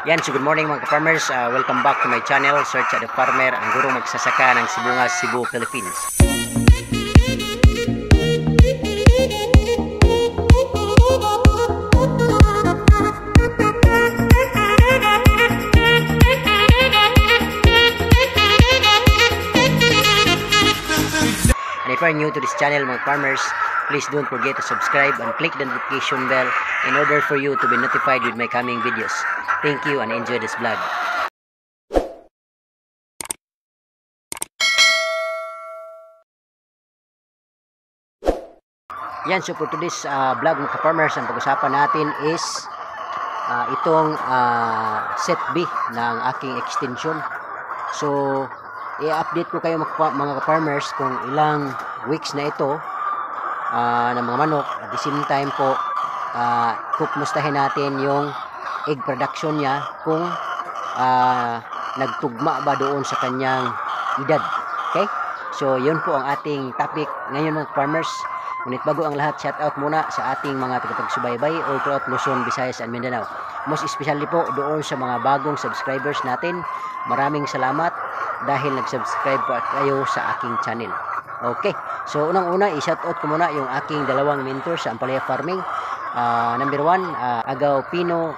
Yan, so good morning mga ka-farmers. Welcome back to my channel, Search at the Farmer, ang guro magsasaka ng Sibungas, Cebu, Philippines. And if you are new to this channel mga farmers, please don't forget to subscribe and click the notification bell in order for you to be notified with my coming videos. Thank you and enjoy this vlog. Yan, so for today's vlog mga ka-farmers, ang pag-usapan natin is itong set B ng aking extension. So, i-update ko kayo mga ka-farmers kung ilang weeks na ito ng mga manok. At the same time po, kukumustahin natin yung egg production niya kung nagtugma ba doon sa kanyang edad. Okay? So, yun po ang ating topic ngayon mga farmers. Ngunit bago ang lahat, shout out muna sa ating mga tagapagsubaybay all throughout Luzon, Visayas, and Mindanao. Most especially po doon sa mga bagong subscribers natin. Maraming salamat dahil nag-subscribe po kayo sa aking channel. Okay. So, unang-una, i-shout out ko muna yung aking dalawang mentor sa Ampalaya Farming. Number 1, Agaw Pino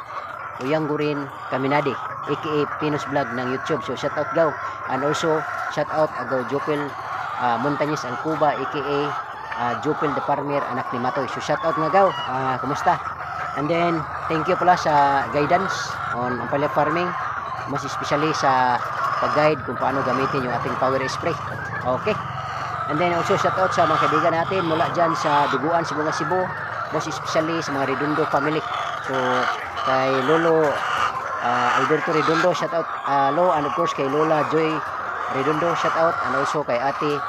Uyanggurin Kaminade, aka Pinos Vlog ng YouTube. So, shout out Gaw. And also, shout out Agaw Jopel Montañez Alcuba, aka Jopel the Farmer, anak ni Matoy. So, shout out nga Gaw. Kumusta? And then, thank you pala sa guidance on Ampalaya Farming. Mas especially sa pag-guide kung paano gamitin yung ating power spray. Okay. And then also shout out sa mga kaibigan natin mula dyan sa Duguan, Sibungas, Cebu. Most especially sa mga Redondo family. So, kay Lolo Alberto Redondo, shout out Lo, and of course kay Lola Joy Redondo, shout out. And also kay Ate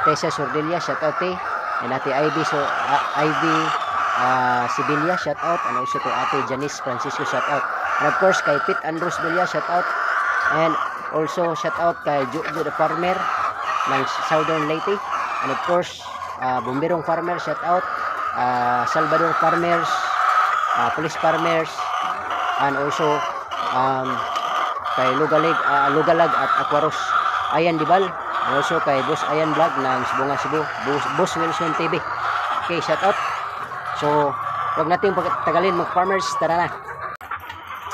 Tessa Sordelia, shout out te. And Ate Ivy Sibilia, shout out. And also kay Ate Janice Francisco, shout out. And of course kay Pete Andros Belia, shout out. And also shout out kay Jojo the Farmer ng Southern Leyte. And of course Bumbirong Farmer, shout out. Salvador Farmers, Police Farmers, and also kay Lugalag at Aquaros Ayan Dibal, and also kay Boss Ayan Vlog ng Sibungas, Cebu, Boss Wilson TV. Okay, shout out. So, wag natin pagtagalin mga farmers, tara na.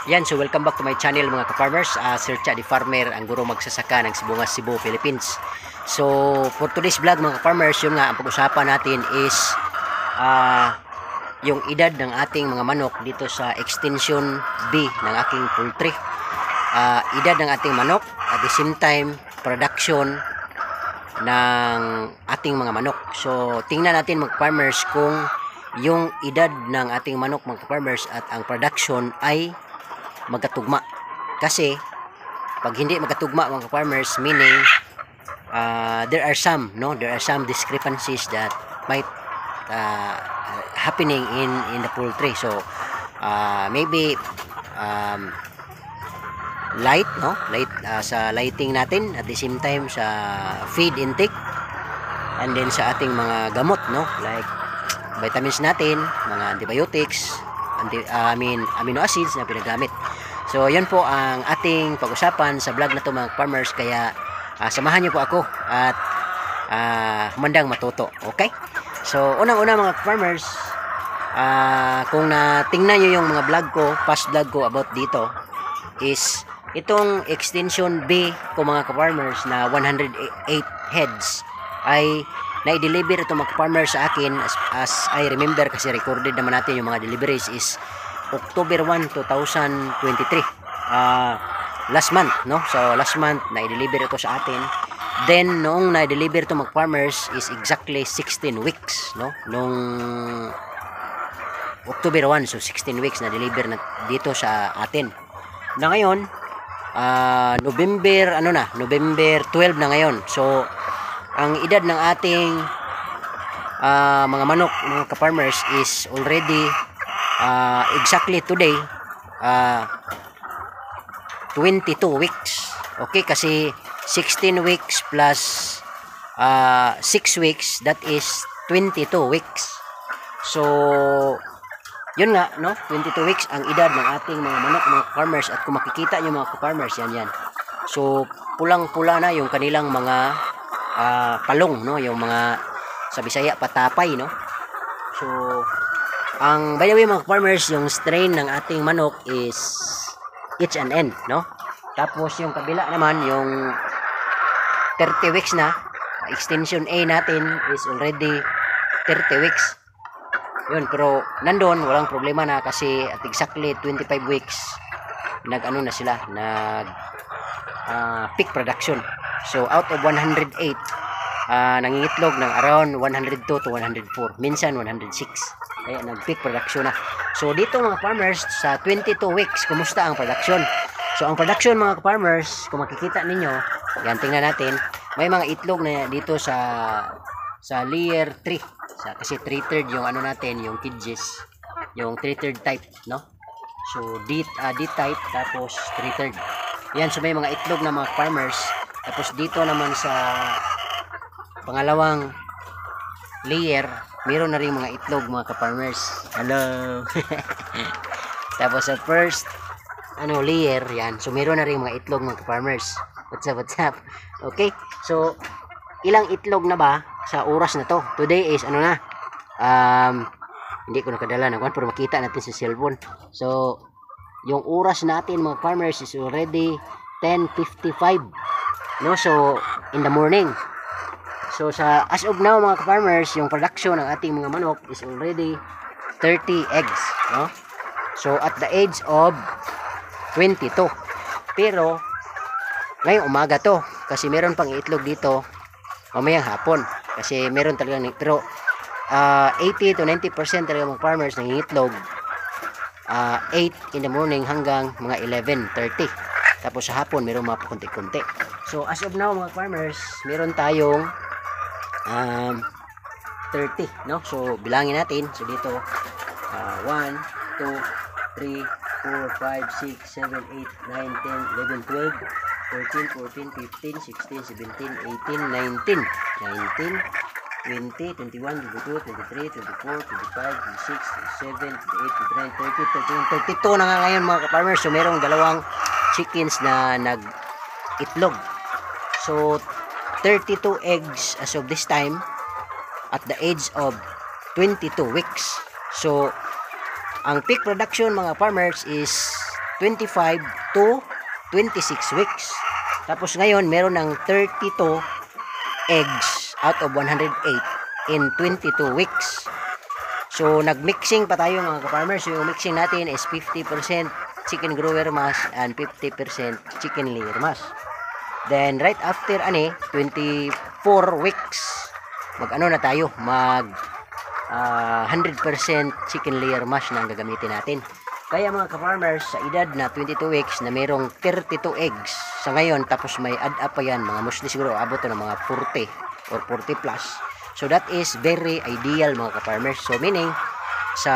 Yan, so welcome back to my channel mga ka-farmers. Search at the Farmer, ang guro magsasaka ng Sibungas, Cebu, Philippines. So, for today's vlog mga ka-farmers, yun nga, ang pag-usapan natin is yung edad ng ating mga manok dito sa extension B ng aking poultry. Edad ng ating manok, at the same time, production ng ating mga manok. So, tingnan natin mga ka-farmers kung yung edad ng ating manok mga ka-farmers at ang production ay magkatugma. Kasi pag hindi magkatugma mga farmers, meaning there are some discrepancies that might happening in the poultry. So maybe light sa lighting natin, at the same time sa feed intake, and then sa ating mga gamot, like vitamins natin, mga antibiotics, amino acids na pinagamit. So, yan po ang ating pag-usapan sa vlog na to mga farmers. Kaya, samahan niyo po ako at humandang matuto. Okay? So, unang-una mga farmers, kung tingnan niyo yung mga vlog ko, past vlog ko about dito, is itong extension B ko mga farmers na 108 heads ay na-deliver ito mga farmers sa akin as I remember, kasi recorded naman natin yung mga deliveries is October 1, 2023. Last month, So last month na-deliver ito sa atin. Then noong na-deliver ito mga farmers is exactly 16 weeks, Nung October 1, so 16 weeks na-deliver na dito sa atin. Na ngayon, November 12 na ngayon. So ang edad ng ating mga manok, mga ka-farmers, is already exactly today 22 weeks. Okay, kasi 16 weeks plus 6 weeks, that is 22 weeks. So yun nga, no? 22 weeks ang edad ng ating mga manok, mga farmers. At kung makikita nyo mga farmers, yan. So, pulang-pula na yung kanilang mga palong, no? Yung mga, sa Bisaya, patapay, no? So, by the way mga farmers, yung strain ng ating manok is H&N, no? Tapos yung kabila naman, yung 30 weeks na, extension A natin is already 30 weeks. Yun, pero nandun, walang problema na kasi at exactly 25 weeks, nag-ano na sila, peak production. So, out of 108, nangingitlog ng around 102 to 104, minsan 106. Kaya nag-peak production na. So, dito mga farmers, sa 22 weeks, kumusta ang production? So, ang production mga farmers, kung makikita ninyo, yan, tingnan natin, may mga itlog na dito sa layer 3. Kasi 3/3 yung ano natin, yung cages, yung 3/3 type, no? So D type, tapos 3/3. Yan, so may mga itlog na mga farmers. Tapos dito naman sa pangalawang layer, meron na rin mga itlog mga ka-farmers. Hello. Tapos sa first layer, yan, so meron na rin mga itlog mga ka-farmers. What's up? Okay, so ilang itlog na ba sa oras na to? Today is hindi ko nakadala ng pero makita natin sa cellphone. So yung oras natin mga farmers is already 10:55, no? So in the morning. So sa as of now mga farmers, yung production ng ating mga manok is already 30 eggs, no? So at the age of 22. Pero ngayong umaga to kasi meron pang itlog dito mamayang hapon kasi meron talagang, pero 80 to 90% talaga mga farmers nangingitlog 8 in the morning hanggang mga 11:30. Tapos sa hapon meron mga kunti-kunti. So as of now mga farmers, meron tayong 30, no? So bilangin natin. So dito 1, 2, 3, 4, 5, 6, 7, 8, 9, 10, 11, 12, 13, 14, 15, 16, 17, 18, 19, 20, 21, 22, 23, 24, 25, 26, 27, 28, 29, 30, 31, 32 na nga ngayon mga ka-farmers. So merong dalawang chickens na nag-itlog. So 32 eggs as of this time at the age of 22 weeks. So ang peak production mga farmers is 25 to 26 weeks. Tapos ngayon meron ng 32 eggs out of 108 in 22 weeks. So nagmixing pa tayo mga ka-farmers. So yung mixing natin is 50% chicken grower mass and 50% chicken layer mass. Then right after 24 weeks, na tayo, 100% chicken layer mash na ang gagamitin natin. Kaya mga ka-farmers, sa edad na 22 weeks na mayroong 32 eggs sa ngayon, tapos may add up pa yan, mga mostly siguro abot to ng mga 40 or 40 plus. So that is very ideal mga ka-farmers. So meaning, sa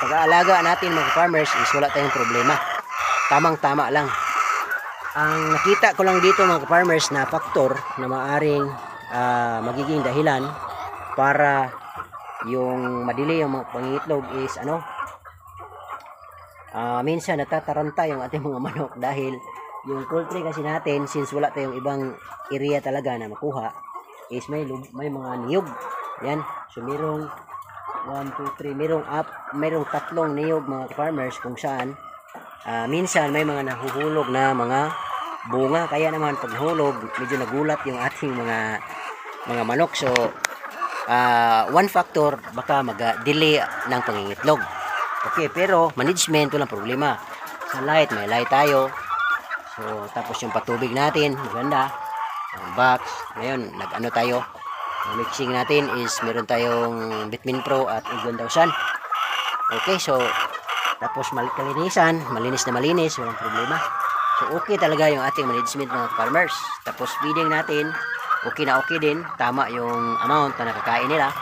pag-aalaga natin mga ka-farmers is wala tayong problema. Tamang-tama lang. Ang nakita ko lang dito mga ka-farmers na faktor na maaring magiging dahilan para yung madili yung mga pangitlog is minsan natataranta yung ating mga manok dahil yung poultry kasi natin, since wala tayong ibang area talaga na makuha, is may mga niyog. Yan. So merong 1, 2, 3, merong tatlong niyog mga farmers kung saan minsan may mga nahuhulog na mga bunga, kaya naman pag nahulog medyo nagulat yung ating mga manok. So one factor, baka mag-delay ng pangingitlog. Okay, pero management walang problema. Sa light, may light tayo. So tapos yung patubig natin maganda, ang box ngayon tayo, ang mixing natin is meron tayong Vitamin Pro at Egg 1000. Okay, so tapos malinis na malinis, walang problema. So okay talaga yung ating management mga farmers. Tapos feeding natin okay na okay din, tama yung amount na nakakain nila.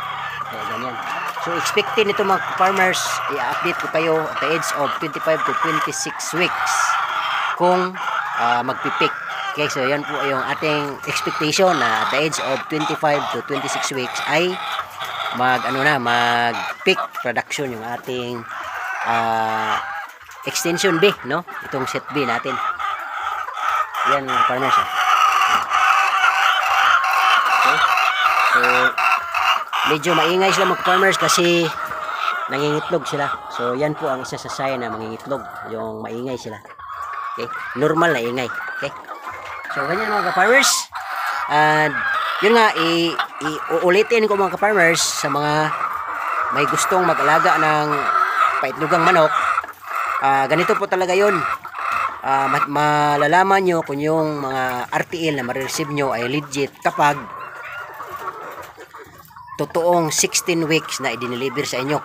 Kaya ganyan. So expected nito mga farmers, i-update ko kayo at the age of 25 to 26 weeks kung magpipik. Okay, so yan po yung ating expectation na at the age of 25 to 26 weeks ay mag peak production yung ating extension B, no? Itong set B natin. Yan mga farmers. Okay. So medyo maingay sila mga farmers kasi nangingitlog sila. So yan po ang isa sa sign na mangingitlog, yung maingay sila. Okay? Normal na ingay. Okay? So ganyan mga farmers. And yun nga, uulitin ko mga farmers sa mga may gustong mag-alaga ng paitlugang manok. Ganito po talaga yun. Malalaman nyo kung yung mga RTL na ma-receive nyo ay legit kapag totoong 16 weeks na i-deliver sa inyo.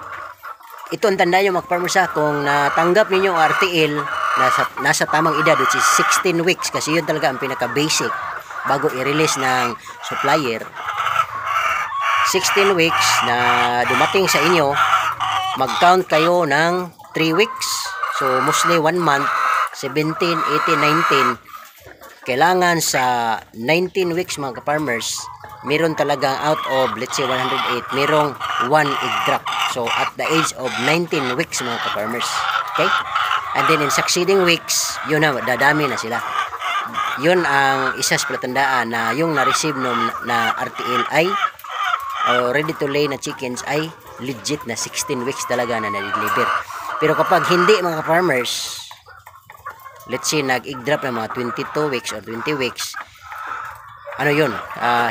Ito ang tanda nyo mga farmers kung natanggap ninyo ang RTL nasa tamang edad, which is 16 weeks, kasi yun talaga ang pinaka-basic bago i-release ng supplier. 16 weeks na dumating sa inyo, mag-count kayo ng 3 weeks. So mostly 1 month, 17, 18, 19. Kailangan sa 19 weeks mga farmers, meron talagang out of, let's say 108, merong 1 egg drop. So at the age of 19 weeks mga farmers. Okay? And then in succeeding weeks, yun na, dadami na sila. Yun ang isa sa palatandaan na yung na-receive na RTL ay ready to lay na chickens ay legit na 16 weeks talaga na na-deliver. Pero kapag hindi mga farmers, let's say nag-egg drop ng mga 22 weeks or 20 weeks, ano yun,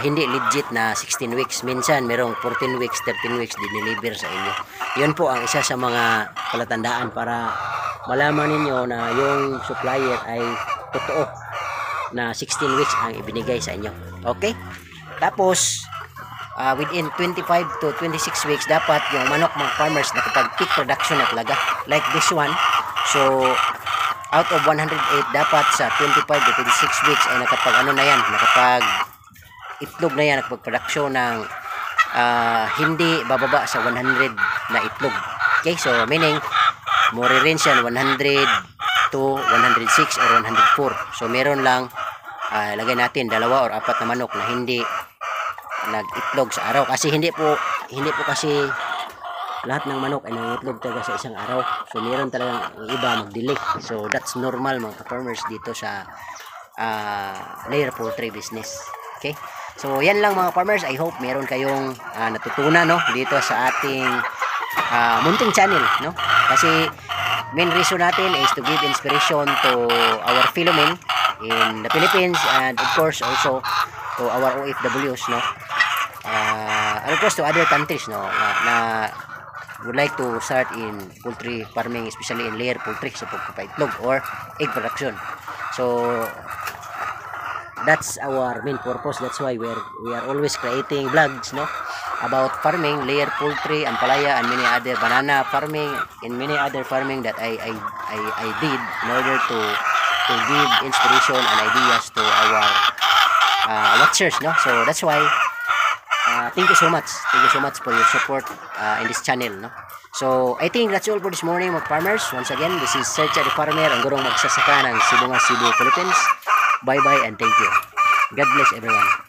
hindi legit na 16 weeks. Minsan merong 14 weeks, 13 weeks dineliver sa inyo. Yun po ang isa sa mga palatandaan para malaman ninyo na yung supplier ay totoo na 16 weeks ang ibinigay sa inyo. Okay? Tapos within 25 to 26 weeks dapat yung manok mga farmers nakapag peak production na talaga, like this one. So out of 108, dapat sa 25 to 26 weeks ay nakapag nakapag itlog na yan, nakapag production ng hindi bababa sa 100 na itlog. Okay, so meaning more range yan 100 to 106 or 104. So meron lang lagay natin 2 or 4 na manok na hindi nag-itlog sa araw, kasi hindi po kasi lahat ng manok ay nangitlog talaga sa isang araw. So meron talagang iba mag-delay. So that's normal mga farmers dito sa layer poultry business. Okay? So yan lang mga farmers. I hope meron kayong natutunan, no, dito sa ating munting channel, no? Kasi main reason natin is to give inspiration to our fellow men in the Philippines, and of course also to our OFWs, no? And of course to other countries, no, na would like to start in poultry farming, especially in layer poultry sa pagpapaitlog or egg production. So that's our main purpose. That's why we are always creating vlogs, no, about farming, layer poultry, ampalaya, and many other banana farming, and many other farming that I did in order to give inspiration and ideas to our watchers, no. So that's why thank you so much for your support in this channel, no. So I think that's all for this morning mga farmers. Once again, this is Sercha the Farmer, ang gurong magsasaka ng Sibungas, Cebu, Philippines. Bye bye and thank you. God bless everyone.